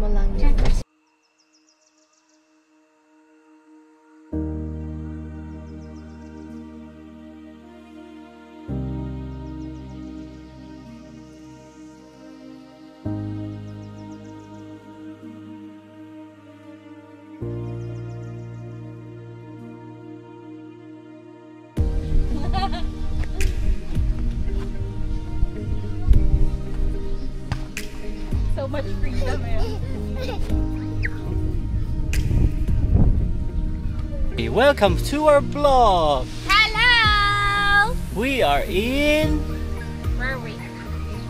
mo lang yun. So much freedom, eh. Welcome to our vlog. Hello! We are in Where are we?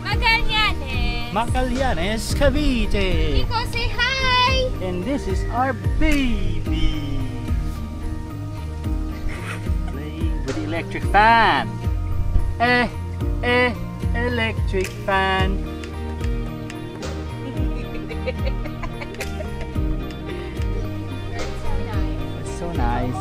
Magallanes. Magallanes, Cavite. Nico, say hi! And this is our baby. Playing with the electric fan. Electric fan. It's so nice.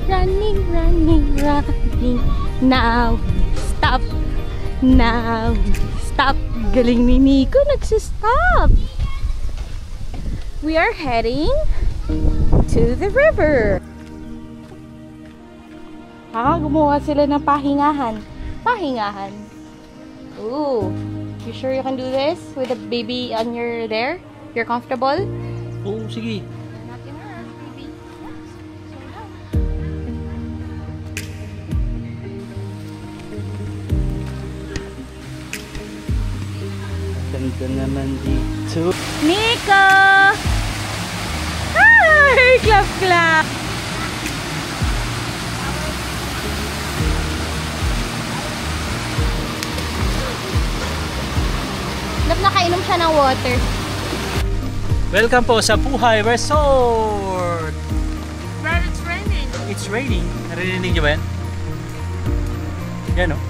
Running, running. Now, stop. Now, stop. Galing ni Nico, nagsistop. We are heading to the river. Gumawa sila ng pahingahan. Pahingahan. Ooh. You sure you can do this with the baby on your there? You're comfortable? Oh, sige. Not in a rush, baby. Ganda naman dito. Nico! Hi! Clap, clap! Nakainom siya ng water. Welcome po sa Buhay Resort. But it's raining. It's raining. Narinig niyo ba yan? Yan o.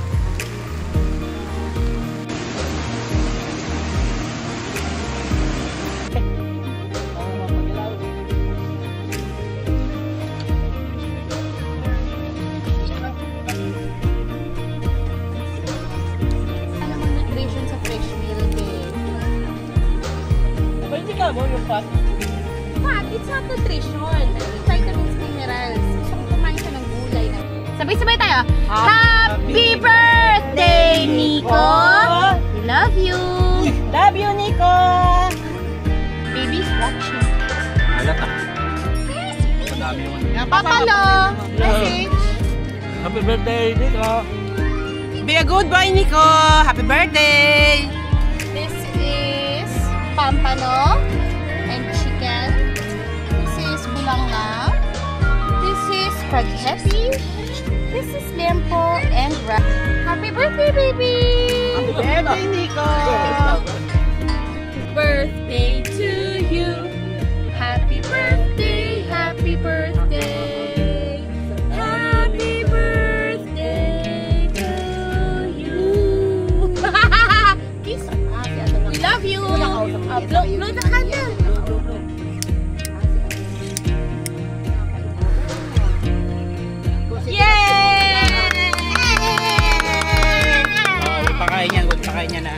Yung fat? Fat, it's not nutrition. It's vitamins, minerals. Gusto kong kumain siya ng gulay na. Sabay-sabay tayo. Happy birthday, Nico! We love you! Love you, Nico! Baby's watching. Halata. Madami yung ano. Papalo! Message! Happy birthday, Nico! Be a good boy, Nico! Happy birthday! This is pampano and chicken. This is bulanga. This is spaghetti. This is lempo and wrap. Happy birthday, baby! Happy birthday, Nico! Birthday to you. Happy birthday, happy birthday. Happy birthday to you. Kiss. We love you. Blow the candle. Pakain niya na.